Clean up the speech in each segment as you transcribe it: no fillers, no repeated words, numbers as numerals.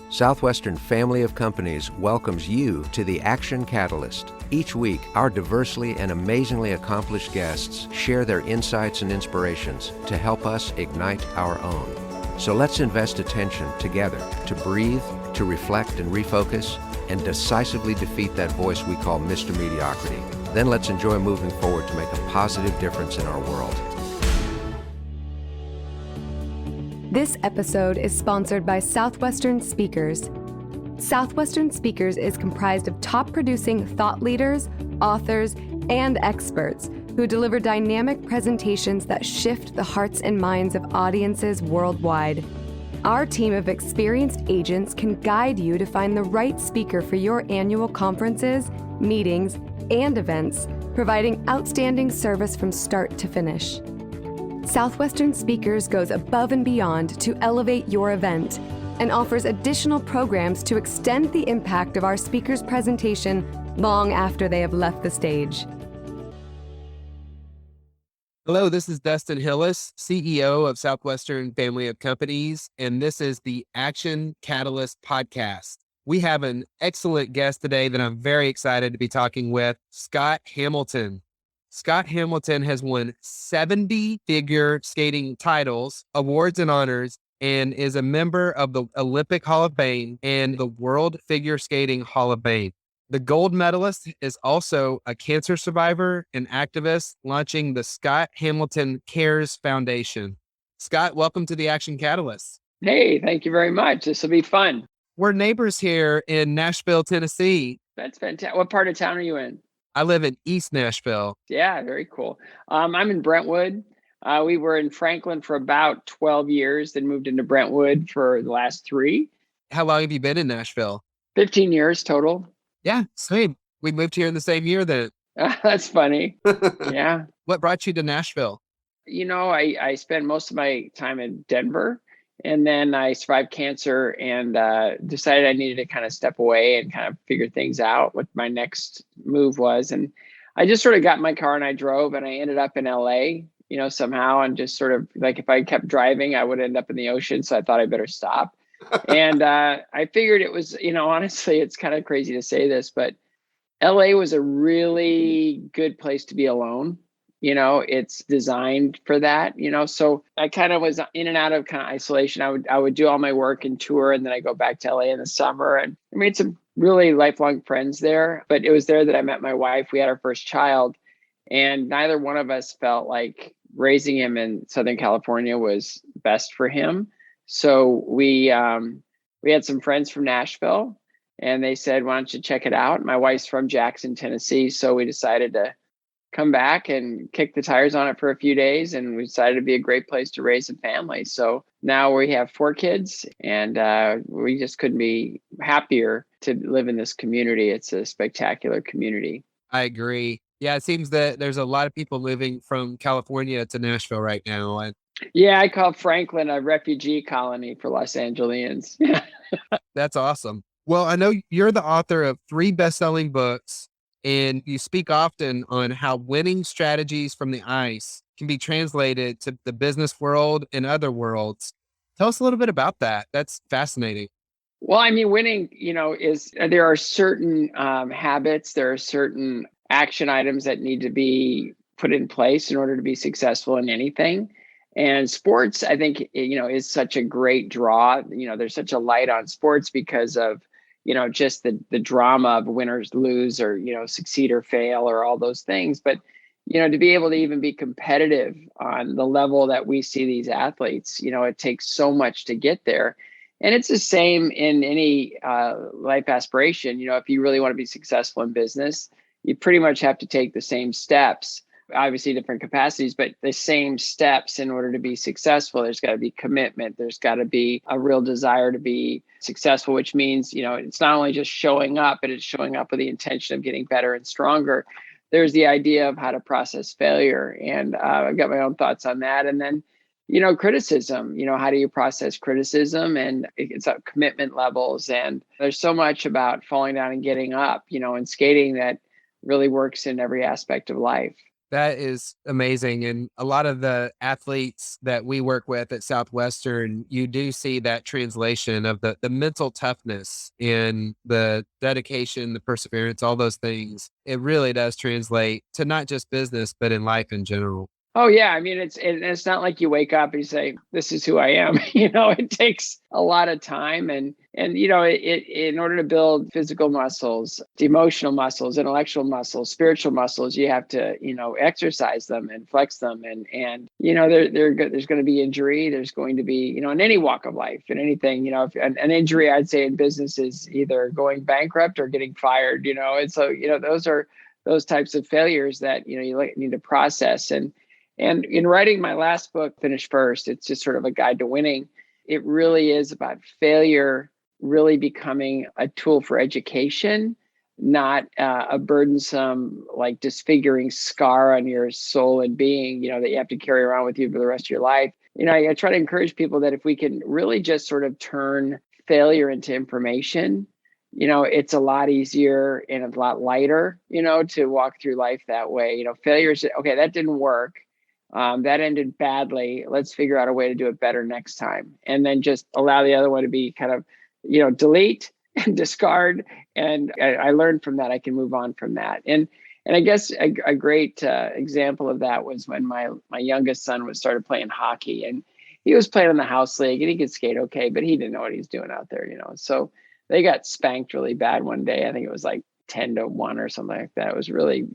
Southwestern family of companies welcomes you to the Action Catalyst. Each week, our diversely and amazingly accomplished guests share their insights and inspirations to help us ignite our own. So let's invest attention together to breathe, to reflect and refocus, and decisively defeat that voice we call Mr. Mediocrity. Then let's enjoy moving forward to make a positive difference in our world. This episode is sponsored by Southwestern Speakers. Southwestern Speakers is comprised of top-producing thought leaders, authors, and experts who deliver dynamic presentations that shift the hearts and minds of audiences worldwide. Our team of experienced agents can guide you to find the right speaker for your annual conferences, meetings, and events, providing outstanding service from start to finish. Southwestern Speakers goes above and beyond to elevate your event and offers additional programs to extend the impact of our speaker's presentation long after they have left the stage. Hello, this is Dustin Hillis, CEO of Southwestern Family of Companies, and this is the Action Catalyst podcast. We have an excellent guest today that I'm very excited to be talking with, Scott Hamilton. Scott Hamilton has won 70 figure skating titles, awards, and honors, and is a member of the Olympic Hall of Fame and the World Figure Skating Hall of Fame. The gold medalist is also a cancer survivor and activist, launching the Scott Hamilton Cares Foundation. Scott, welcome to the Action Catalyst. Hey, thank you very much. This will be fun. We're neighbors here in Nashville, Tennessee. That's fantastic. What part of town are you in? I live in East Nashville. Yeah, very cool. I'm in Brentwood. We were in Franklin for about 12 years, then moved into Brentwood for the last 3. How long have you been in Nashville? 15 years total. Yeah, same. We moved here in the same year then. That's funny. Yeah. What brought you to Nashville? You know, I spent most of my time in Denver, and then I survived cancer and decided I needed to kind of step away and kind of figure things out, what my next move was. And I just sort of got in my car and I drove, and I ended up in LA, somehow, and just sort of like, if I kept driving, I would end up in the ocean. So I thought I better stop. And I figured it was, honestly, it's kind of crazy to say this, but LA was a really good place to be alone. It's designed for that, so I kind of was in and out of kind of isolation. I would do all my work and tour, and then I go back to LA in the summer, and I made some really lifelong friends there. But it was there that I met my wife. We had our first child, and neither one of us felt like raising him in Southern California was best for him. So we had some friends from Nashville, and they said, "Why don't you check it out?" My wife's from Jackson, Tennessee, so we decided to come back and kick the tires on it for a few days, and we decided to be a great place to raise a family. So now we have 4 kids, and we just couldn't be happier to live in this community. It's a spectacular community. I agree. Yeah, it seems that there's a lot of people moving from California to Nashville right now. Yeah, I call Franklin a refugee colony for Los Angeles. That's awesome. Well, I know you're the author of 3 best-selling books, and you speak often on how winning strategies from the ice can be translated to the business world and other worlds. Tell us a little bit about that. That's fascinating. Well, I mean, winning, there are certain habits, there are certain action items that need to be put in place in order to be successful in anything. And sports, I think, is such a great draw. There's such a light on sports because of just the drama of winners lose, or, succeed or fail, or all those things. But, to be able to even be competitive on the level that we see these athletes, it takes so much to get there. And it's the same in any life aspiration. If you really want to be successful in business, you pretty much have to take the same steps, obviously different capacities, but the same steps in order to be successful. There's got to be commitment. There's got to be a real desire to be successful, which means, it's not only just showing up, but it's showing up with the intention of getting better and stronger. There's the idea of how to process failure. And I've got my own thoughts on that. And then, criticism, how do you process criticism? And it's at commitment levels. And there's so much about falling down and getting up, in skating that really works in every aspect of life. That is amazing. And a lot of the athletes that we work with at Southwestern, you do see that translation of the mental toughness and the dedication, the perseverance, all those things. It really does translate to not just business, but in life in general. Oh yeah, I mean it's not like you wake up and you say this is who I am. It takes a lot of time, and in order to build physical muscles, emotional muscles, intellectual muscles, spiritual muscles, you have to exercise them and flex them, and there's going to be injury. There's going to be in any walk of life, in anything, if an injury, I'd say in business, is either going bankrupt or getting fired. And so those are those types of failures that you need to process. And in writing my last book, Finish First, it's just sort of a guide to winning. It really is about failure really becoming a tool for education, not a burdensome, like disfiguring scar on your soul and being, that you have to carry around with you for the rest of your life. I try to encourage people that if we can really just sort of turn failure into information, it's a lot easier and a lot lighter, to walk through life that way. Failure is, okay, that didn't work. That ended badly. Let's figure out a way to do it better next time. And then just allow the other one to be kind of, delete and discard. And I learned from that. I can move on from that. And I guess a great example of that was when my youngest son started playing hockey, and he was playing in the house league, and he could skate okay, but he didn't know what he was doing out there, So they got spanked really bad one day. I think it was like 10-1 or something like that. It was really,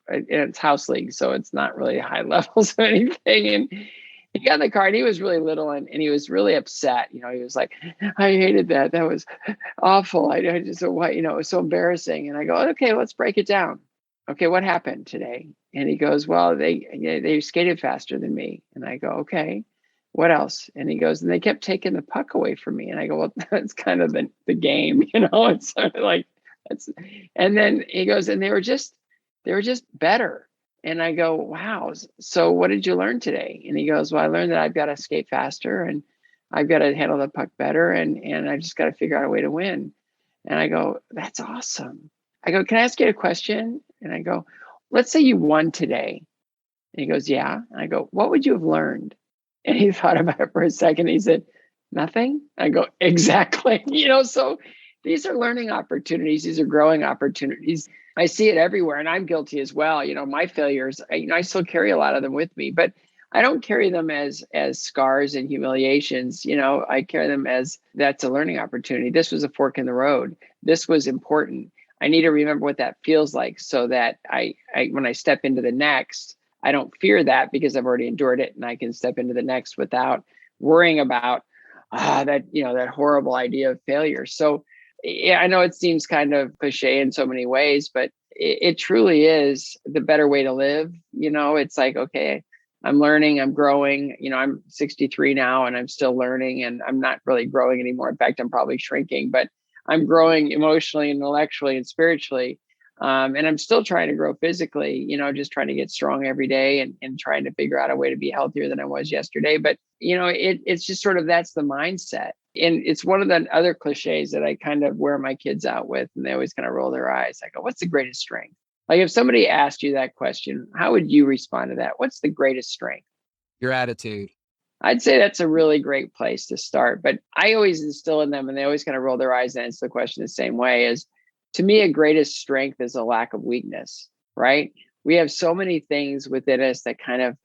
it's house league, so it's not really high levels of anything. And he got in the car, and he was really little, and he was really upset. He was like, I hated that. That was awful. I just, it was so embarrassing. And I go, okay, let's break it down. Okay, what happened today? And he goes, well, they skated faster than me. And I go, okay, what else? And he goes, and they kept taking the puck away from me. And I go, well, that's kind of the game, It's sort of like, and then he goes, and they were just better. And I go, wow. So what did you learn today? And he goes, well, I learned that I've got to skate faster, and I've got to handle the puck better, and I just got to figure out a way to win. And I go, that's awesome. I go, can I ask you a question? And I go, let's say you won today. And he goes, yeah. And I go, what would you have learned? And he thought about it for a second. He said, nothing. I go, exactly. So these are learning opportunities. These are growing opportunities. I see it everywhere, and I'm guilty as well. My failures, I still carry a lot of them with me, but I don't carry them as scars and humiliations. I carry them as that's a learning opportunity. This was a fork in the road. This was important. I need to remember what that feels like, so that I when I step into the next, I don't fear that, because I've already endured it, and I can step into the next without worrying about that horrible idea of failure. So yeah, I know it seems kind of cliche in so many ways, but it truly is the better way to live. It's like, okay, I'm learning, I'm growing. I'm 63 now, and I'm still learning, and I'm not really growing anymore. In fact, I'm probably shrinking, but I'm growing emotionally, intellectually, and spiritually. And I'm still trying to grow physically, just trying to get strong every day, and trying to figure out a way to be healthier than I was yesterday. But, it's just sort of, that's the mindset. And it's one of the other cliches that I kind of wear my kids out with, and they always kind of roll their eyes. I go, what's the greatest strength? Like, if somebody asked you that question, how would you respond to that? What's the greatest strength? Your attitude. I'd say that's a really great place to start. But I always instill in them, and they always kind of roll their eyes and answer the question the same way, is, to me, a greatest strength is a lack of weakness, right? We have so many things within us that kind of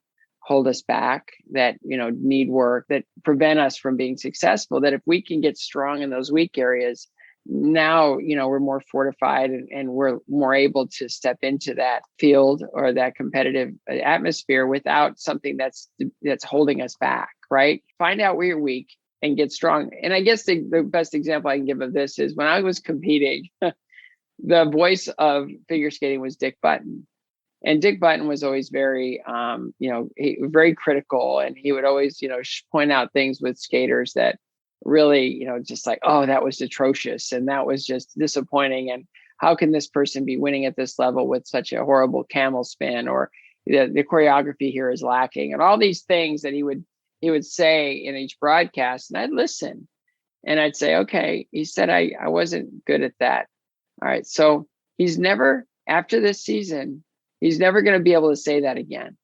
hold us back, that, need work, that prevent us from being successful, that if we can get strong in those weak areas, now, we're more fortified, and we're more able to step into that field or that competitive atmosphere without something that's holding us back, right? Find out where you're weak and get strong. And I guess the best example I can give of this is when I was competing, the voice of figure skating was Dick Button. And Dick Button was always very, very critical. And he would always, point out things with skaters that really, just like, oh, that was atrocious. And that was just disappointing. And how can this person be winning at this level with such a horrible camel spin? Or the choreography here is lacking. And all these things that he would say in each broadcast. And I'd listen, and I'd say, okay, he said, I wasn't good at that. All right. So he's never, after this season, he's never going to be able to say that again.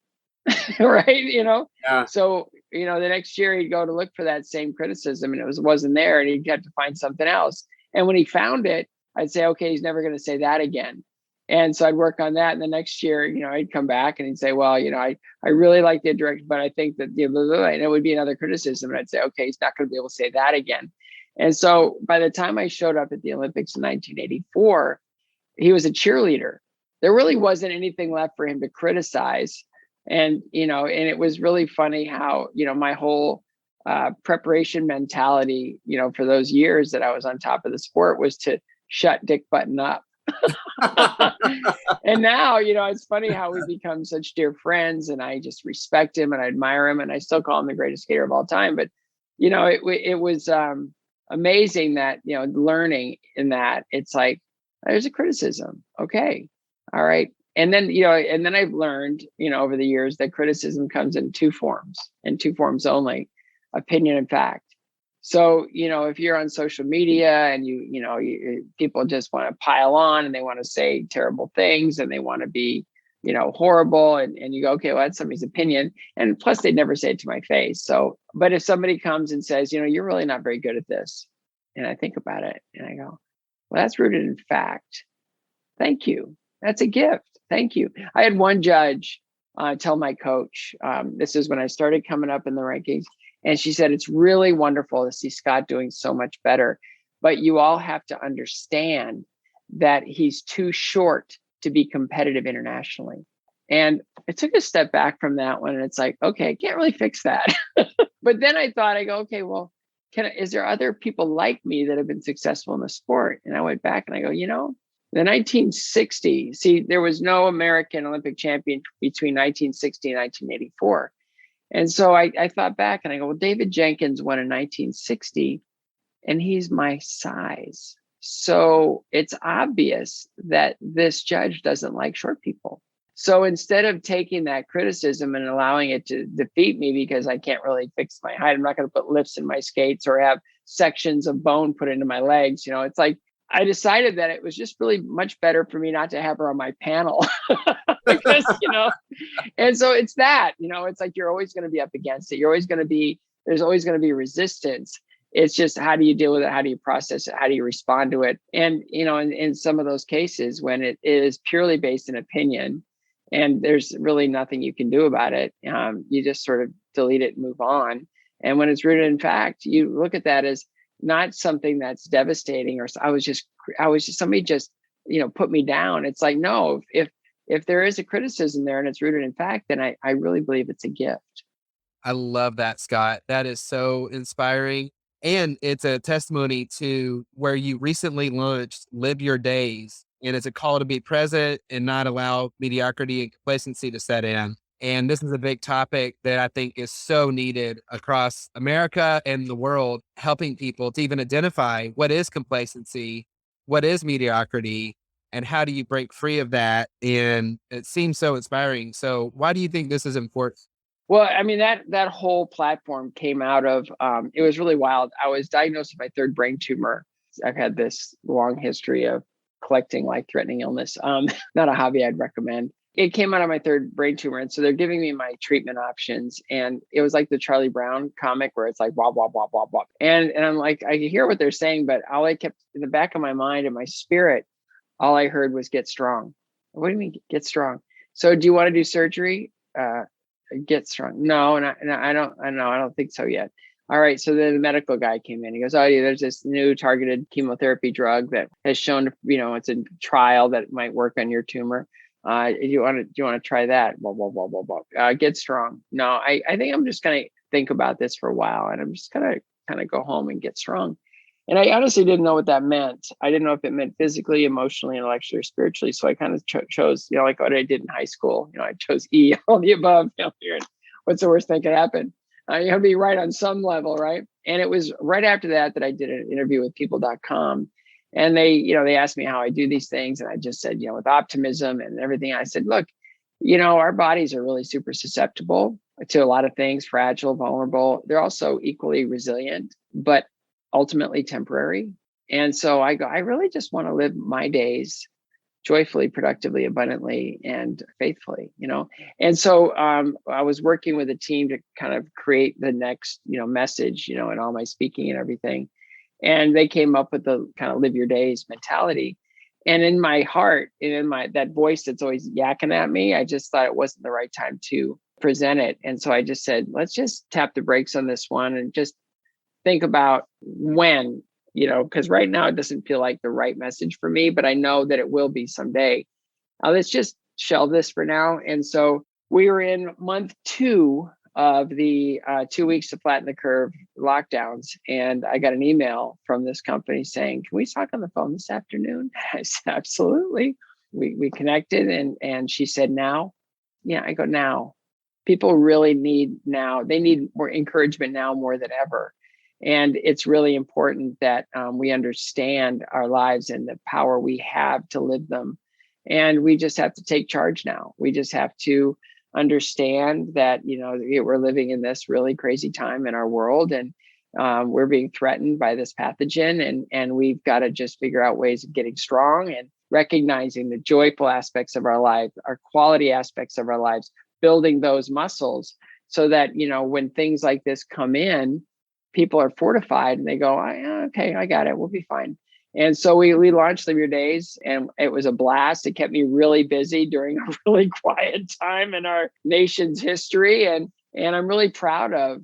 Right. Yeah. So, the next year he'd go to look for that same criticism and wasn't there, and he'd have to find something else. And when he found it, I'd say, okay, he's never going to say that again. And so I'd work on that. And the next year, I'd come back and he'd say, well, I really like the direction, but I think that, blah, blah, blah, and it would be another criticism. And I'd say, okay, he's not going to be able to say that again. And so by the time I showed up at the Olympics in 1984, he was a cheerleader. There really wasn't anything left for him to criticize. And, and it was really funny how, my whole preparation mentality, for those years that I was on top of the sport was to shut Dick Button up. And now, it's funny how we become such dear friends, and I just respect him and I admire him, and I still call him the greatest skater of all time. But, it was amazing that, learning in that it's like, there's a criticism. Okay. All right. And then, and then I've learned, over the years that criticism comes in two forms only: opinion and fact. So, if you're on social media and people just want to pile on and they want to say terrible things and they want to be, horrible, and you go, okay, well, that's somebody's opinion. And plus they'd never say it to my face. So, but if somebody comes and says, you're really not very good at this, and I think about it and I go, well, that's rooted in fact. Thank you. That's a gift. Thank you. I had one judge tell my coach, this is when I started coming up in the rankings, and she said, it's really wonderful to see Scott doing so much better, but you all have to understand that he's too short to be competitive internationally. And I took a step back from that one, and it's like, okay, I can't really fix that. But then I go, okay, well, is there other people like me that have been successful in the sport? And I went back and I go, the 1960, see, there was no American Olympic champion between 1960 and 1984. And so I thought back and I go, well, David Jenkins won in 1960 and he's my size. So it's obvious that this judge doesn't like short people. So instead of taking that criticism and allowing it to defeat me because I can't really fix my height, I'm not going to put lifts in my skates or have sections of bone put into my legs. It's like, I decided that it was just really much better for me not to have her on my panel because, and so it's that, it's like, you're always going to be up against it. There's always going to be resistance. It's just, how do you deal with it? How do you process it? How do you respond to it? And, in some of those cases, when it is purely based in opinion and there's really nothing you can do about it, you just sort of delete it and move on. And when it's rooted in fact, you look at that as not something that's devastating, or I was just somebody just, put me down. It's like, no, if there is a criticism there and it's rooted in fact, then I really believe it's a gift. I love that, Scott. That is so inspiring. And it's a testimony to where you recently launched Live Your Days. And it's a call to be present and not allow mediocrity and complacency to set in. And this is a big topic that I think is so needed across America and the world, helping people to even identify what is complacency, what is mediocrity, and how do you break free of that? And it seems so inspiring. So why do you think this is important? Well, I mean, that whole platform came out of, it was really wild. I was diagnosed with my third brain tumor. I've had this long history of collecting life-threatening illness. Not a hobby I'd recommend. It came out of my third brain tumor. And so they're giving me my treatment options. And it was like the Charlie Brown comic where it's like, blah, blah, blah, blah, blah. And I'm like, I hear what they're saying, but all I kept in the back of my mind and my spirit, all I heard was get strong. What do you mean get strong? So do you want to do surgery? Get strong. No, and I don't think so yet. All right. So then the medical guy came in. He goes, oh, yeah, there's this new targeted chemotherapy drug that has shown, it's a trial that it might work on your tumor. Do you want to try that? Blah, blah, blah, blah, blah. Get strong. No, I think I'm just going to think about this for a while, and I'm just going to kind of go home and get strong. And I honestly didn't know what that meant. I didn't know if it meant physically, emotionally, intellectually, or spiritually. So I kind of chose, like what I did in high school. I chose E, all the above. What's the worst thing could happen? You have to be right on some level, right? And it was right after that I did an interview with people.com. And they asked me how I do these things. And I just said, with optimism and everything. I said, look, our bodies are really super susceptible to a lot of things, fragile, vulnerable. They're also equally resilient, but ultimately temporary. And so I really just want to live my days joyfully, productively, abundantly, and faithfully, And so I was working with a team to kind of create the next, message, in all my speaking and everything. And they came up with the kind of live your days mentality. And in my heart, and in that voice that's always yakking at me, I just thought it wasn't the right time to present it. And so I just said, let's just tap the brakes on this one and just think about when, because right now it doesn't feel like the right message for me, but I know that it will be someday. Let's just shelve this for now. And so we were in month 2 of the 2 weeks to flatten the curve lockdowns. And I got an email from this company saying, can we talk on the phone this afternoon? I said, absolutely. We connected and she said, now? Yeah, I go, now. People really need now. They need more encouragement now more than ever. And it's really important that we understand our lives and the power we have to live them. And we just have to take charge now. We just have to understand that, we're living in this really crazy time in our world, and we're being threatened by this pathogen. And we've got to just figure out ways of getting strong and recognizing the joyful aspects of our life, our quality aspects of our lives, building those muscles so that, when things like this come in, people are fortified and they go, okay, I got it. We'll be fine. And so we launched Live Your Days, and it was a blast. It kept me really busy during a really quiet time in our nation's history. And I'm really proud of,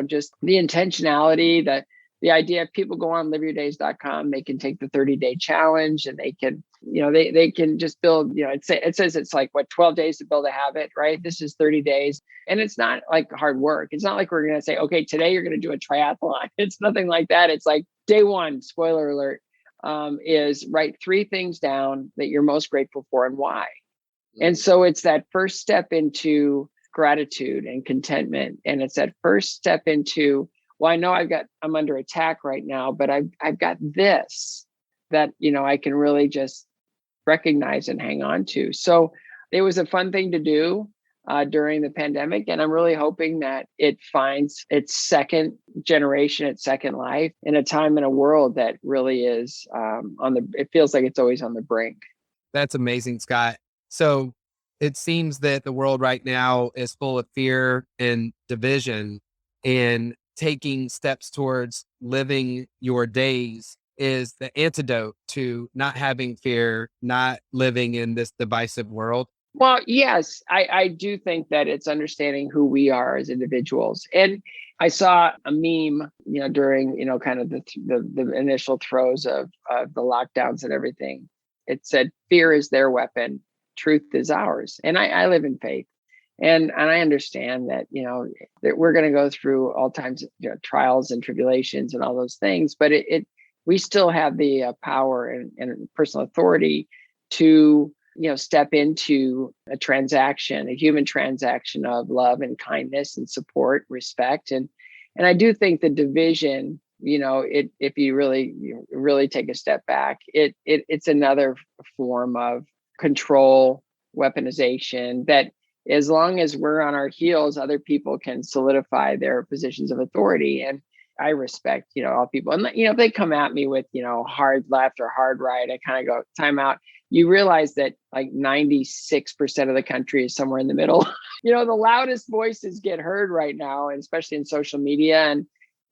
just the intentionality, that the idea if people go on liveyourdays.com, they can take the 30-day challenge, and they can, they can just build, it says it's like 12 days to build a habit, right? This is 30 days. And it's not like hard work. It's not like we're going to say, okay, today you're going to do a triathlon. It's nothing like that. It's like day 1, spoiler alert, is write 3 things down that you're most grateful for and why. And so it's that first step into gratitude and contentment. And it's that first step into, well, I know I'm under attack right now, but I've got this that, I can really just recognize and hang on to. So it was a fun thing to do during the pandemic. And I'm really hoping that it finds its second generation, its second life in a time in a world that really is it feels like it's always on the brink. That's amazing, Scott. So it seems that the world right now is full of fear and division, and taking steps towards living your days is the antidote to not having fear, not living in this divisive world. Well, yes, I do think that it's understanding who we are as individuals. And I saw a meme, during, kind of the initial throes of the lockdowns and everything. It said, fear is their weapon, truth is ours. And I live in faith. And I understand that, that we're going to go through all times of trials and tribulations and all those things. But we still have the power and personal authority to step into a human transaction of love and kindness and support, respect. And I do think the division, if you really take a step back, it's another form of control, weaponization, that as long as we're on our heels, other people can solidify their positions of authority. And I respect, all people. And, if they come at me with, hard left or hard right, I kind of go, time out. You realize that like 96% of the country is somewhere in the middle. The loudest voices get heard right now, and especially in social media.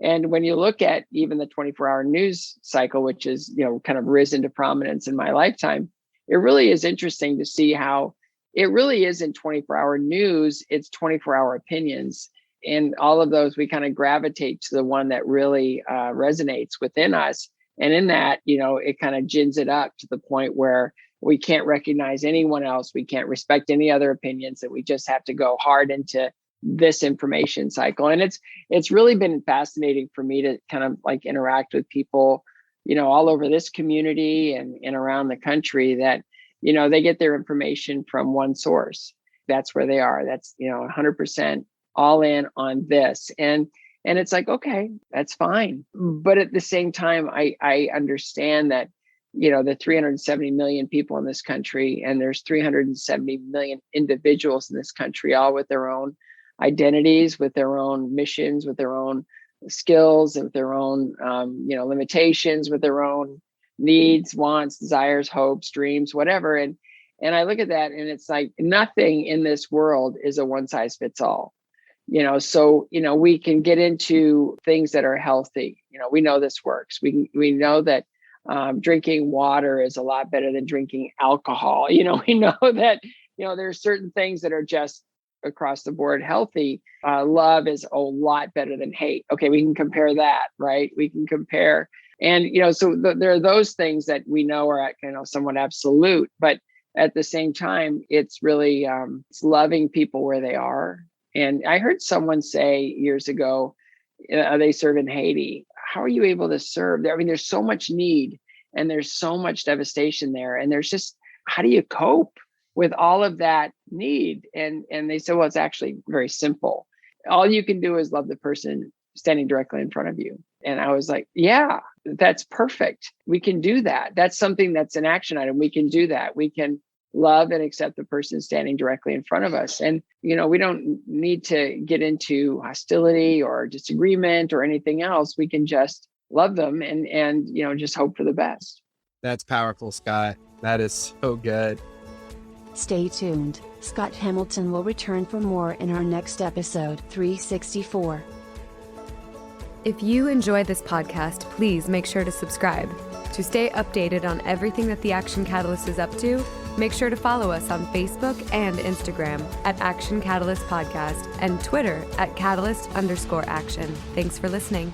And when you look at even the 24-hour news cycle, which is, kind of risen to prominence in my lifetime, it really is interesting to see how it really isn't 24-hour news, it's 24-hour opinions. And all of those, we kind of gravitate to the one that really resonates within us. And in that, it kind of gins it up to the point where we can't recognize anyone else. We can't respect any other opinions, that we just have to go hard into this information cycle. And it's really been fascinating for me to kind of like interact with people, all over this community and around the country, that, they get their information from one source. That's where they are. That's, 100% all in on this. And it's like, okay, that's fine. But at the same time, I understand that, the 370 million people in this country, and there's 370 million individuals in this country, all with their own identities, with their own missions, with their own skills, and with their own, limitations, with their own needs, wants, desires, hopes, dreams, whatever. And I look at that and it's like nothing in this world is a one size fits all. So we can get into things that are healthy. We know this works. We know that drinking water is a lot better than drinking alcohol. We know that there's certain things that are just across the board healthy. Love is a lot better than hate. Okay, we can compare that, right? We can compare, and there are those things that we know are somewhat absolute, but at the same time, it's really it's loving people where they are. And I heard someone say years ago, they serve in Haiti. How are you able to serve there? I mean, there's so much need and there's so much devastation there. And there's just, how do you cope with all of that need? And they said, well, it's actually very simple. All you can do is love the person standing directly in front of you. And I was like, yeah, that's perfect. We can do that. That's something that's an action item. We can do that. We can love and accept the person standing directly in front of us. And, we don't need to get into hostility or disagreement or anything else. We can just love them and just hope for the best. That's powerful, Scott. That is so good. Stay tuned. Scott Hamilton will return for more in our next episode 364. If you enjoy this podcast, please make sure to subscribe. To stay updated on everything that the Action Catalyst is up to, make sure to follow us on Facebook and Instagram at Action Catalyst Podcast and Twitter at Catalyst_Action. Thanks for listening.